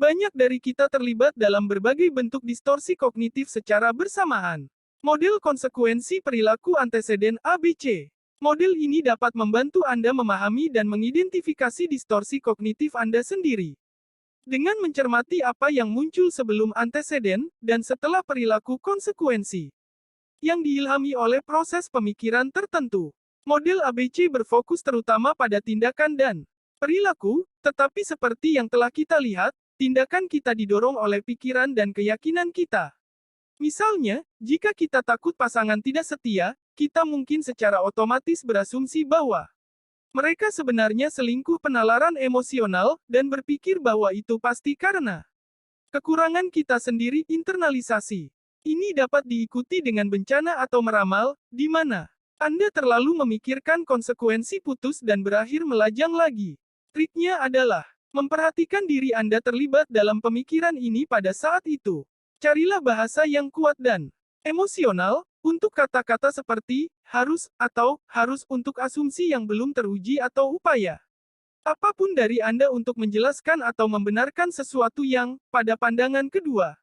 Banyak dari kita terlibat dalam berbagai bentuk distorsi kognitif secara bersamaan. Model konsekuensi perilaku anteseden ABC. Model ini dapat membantu Anda memahami dan mengidentifikasi distorsi kognitif Anda sendiri. Dengan mencermati apa yang muncul sebelum anteseden dan setelah perilaku konsekuensi yang diilhami oleh proses pemikiran tertentu. Model ABC berfokus terutama pada tindakan dan perilaku, tetapi seperti yang telah kita lihat, tindakan kita didorong oleh pikiran dan keyakinan kita. Misalnya, jika kita takut pasangan tidak setia, kita mungkin secara otomatis berasumsi bahwa mereka sebenarnya selingkuh, penalaran emosional, dan berpikir bahwa itu pasti karena kekurangan kita sendiri, internalisasi. Ini dapat diikuti dengan bencana atau meramal, di mana Anda terlalu memikirkan konsekuensi putus dan berakhir melajang lagi. Triknya adalah memperhatikan diri Anda terlibat dalam pemikiran ini pada saat itu. Carilah bahasa yang kuat dan emosional untuk kata-kata seperti harus atau harus untuk asumsi yang belum teruji atau upaya apapun dari Anda untuk menjelaskan atau membenarkan sesuatu yang, pada pandangan kedua,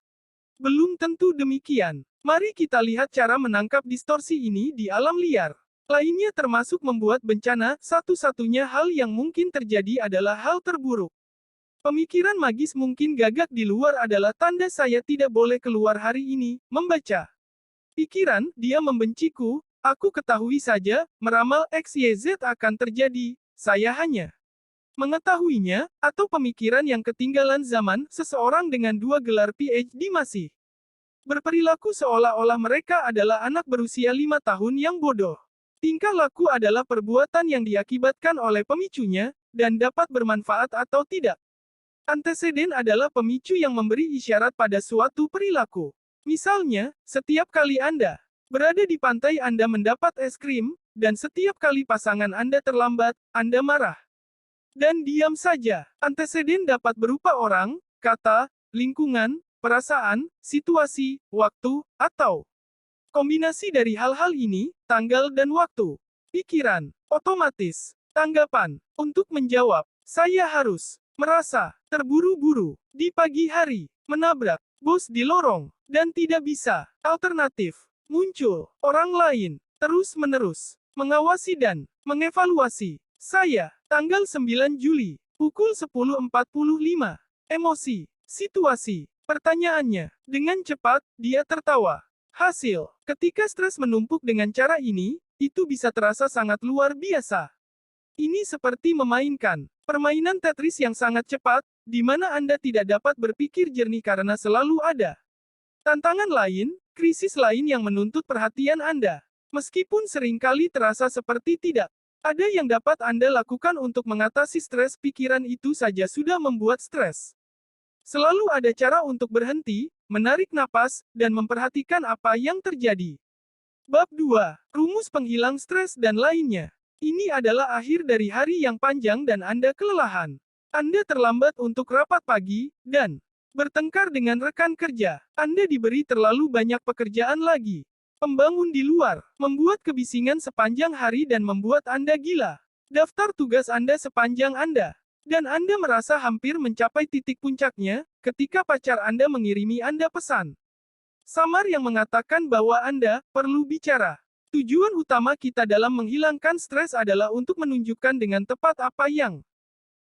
belum tentu demikian. Mari kita lihat cara menangkap distorsi ini di alam liar. Lainnya termasuk membuat bencana, satu-satunya hal yang mungkin terjadi adalah hal terburuk. Pemikiran magis mungkin gagak di luar adalah tanda saya tidak boleh keluar hari ini, membaca. Pikiran, dia membenciku, aku ketahui saja, meramal XYZ akan terjadi, saya hanya mengetahuinya, atau pemikiran yang ketinggalan zaman, seseorang dengan 2 gelar PhD masih berperilaku seolah-olah mereka adalah anak berusia 5 tahun yang bodoh. Tingkah laku adalah perbuatan yang diakibatkan oleh pemicunya, dan dapat bermanfaat atau tidak. Anteseden adalah pemicu yang memberi isyarat pada suatu perilaku. Misalnya, setiap kali Anda berada di pantai Anda mendapat es krim, dan setiap kali pasangan Anda terlambat, Anda marah dan diam saja. Anteseden dapat berupa orang, kata, lingkungan, perasaan, situasi, waktu, atau kombinasi dari hal-hal ini, tanggal dan waktu. Pikiran, otomatis, tanggapan, untuk menjawab, saya harus merasa terburu-buru di pagi hari, menabrak bos di lorong, dan tidak bisa. Alternatif, muncul orang lain, terus-menerus, mengawasi dan mengevaluasi. Saya, tanggal 9 Juli, pukul 10.45. Emosi, situasi, pertanyaannya, dengan cepat, dia tertawa. Hasil, ketika stres menumpuk dengan cara ini, itu bisa terasa sangat luar biasa. Ini seperti memainkan permainan Tetris yang sangat cepat, di mana Anda tidak dapat berpikir jernih karena selalu ada tantangan lain, krisis lain yang menuntut perhatian Anda. Meskipun seringkali terasa seperti tidak ada yang dapat Anda lakukan untuk mengatasi stres, pikiran itu saja sudah membuat stres. Selalu ada cara untuk berhenti, menarik napas, dan memperhatikan apa yang terjadi. Bab 2. Rumus penghilang stres dan lainnya. Ini adalah akhir dari hari yang panjang dan Anda kelelahan. Anda terlambat untuk rapat pagi, dan bertengkar dengan rekan kerja. Anda diberi terlalu banyak pekerjaan lagi. Pembangun di luar, membuat kebisingan sepanjang hari dan membuat Anda gila. Daftar tugas Anda sepanjang Anda. Dan Anda merasa hampir mencapai titik puncaknya, ketika pacar Anda mengirimi Anda pesan samar yang mengatakan bahwa Anda perlu bicara. Tujuan utama kita dalam menghilangkan stres adalah untuk menunjukkan dengan tepat apa yang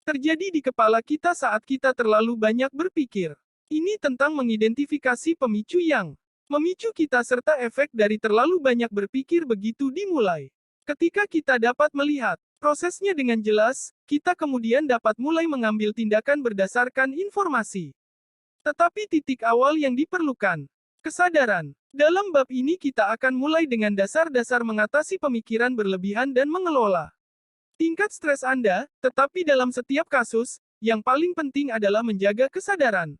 terjadi di kepala kita saat kita terlalu banyak berpikir. Ini tentang mengidentifikasi pemicu yang memicu kita serta efek dari terlalu banyak berpikir begitu dimulai. Ketika kita dapat melihat prosesnya dengan jelas, kita kemudian dapat mulai mengambil tindakan berdasarkan informasi. Tetapi titik awal yang diperlukan, kesadaran. Dalam bab ini kita akan mulai dengan dasar-dasar mengatasi pemikiran berlebihan dan mengelola tingkat stres Anda, tetapi dalam setiap kasus, yang paling penting adalah menjaga kesadaran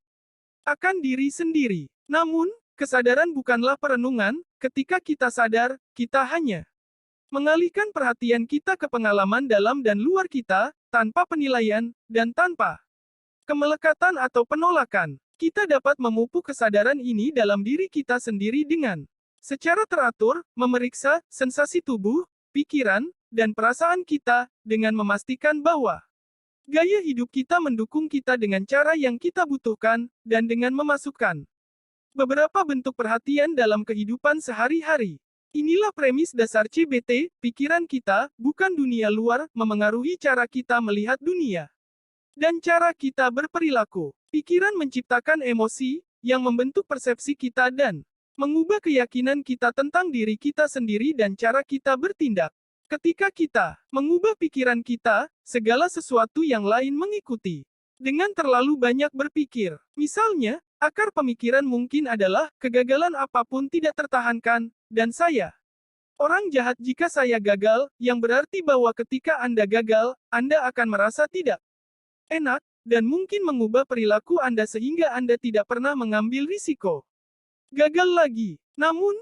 akan diri sendiri. Namun, kesadaran bukanlah perenungan, ketika kita sadar, kita hanya mengalihkan perhatian kita ke pengalaman dalam dan luar kita, tanpa penilaian, dan tanpa kemelekatan atau penolakan. Kita dapat memupuk kesadaran ini dalam diri kita sendiri dengan secara teratur, memeriksa sensasi tubuh, pikiran, dan perasaan kita, dengan memastikan bahwa Gaya hidup kita mendukung kita dengan cara yang kita butuhkan, dan dengan memasukkan beberapa bentuk perhatian dalam kehidupan sehari-hari. Inilah premis dasar CBT, pikiran kita, bukan dunia luar, memengaruhi cara kita melihat dunia. Dan cara kita berperilaku. Pikiran menciptakan emosi, yang membentuk persepsi kita dan mengubah keyakinan kita tentang diri kita sendiri dan cara kita bertindak. Ketika kita mengubah pikiran kita, segala sesuatu yang lain mengikuti. Dengan terlalu banyak berpikir, misalnya, akar pemikiran mungkin adalah kegagalan apapun tidak tertahankan, dan saya orang jahat jika saya gagal, yang berarti bahwa ketika Anda gagal, Anda akan merasa tidak enak, dan mungkin mengubah perilaku Anda sehingga Anda tidak pernah mengambil risiko. Gagal lagi. Namun,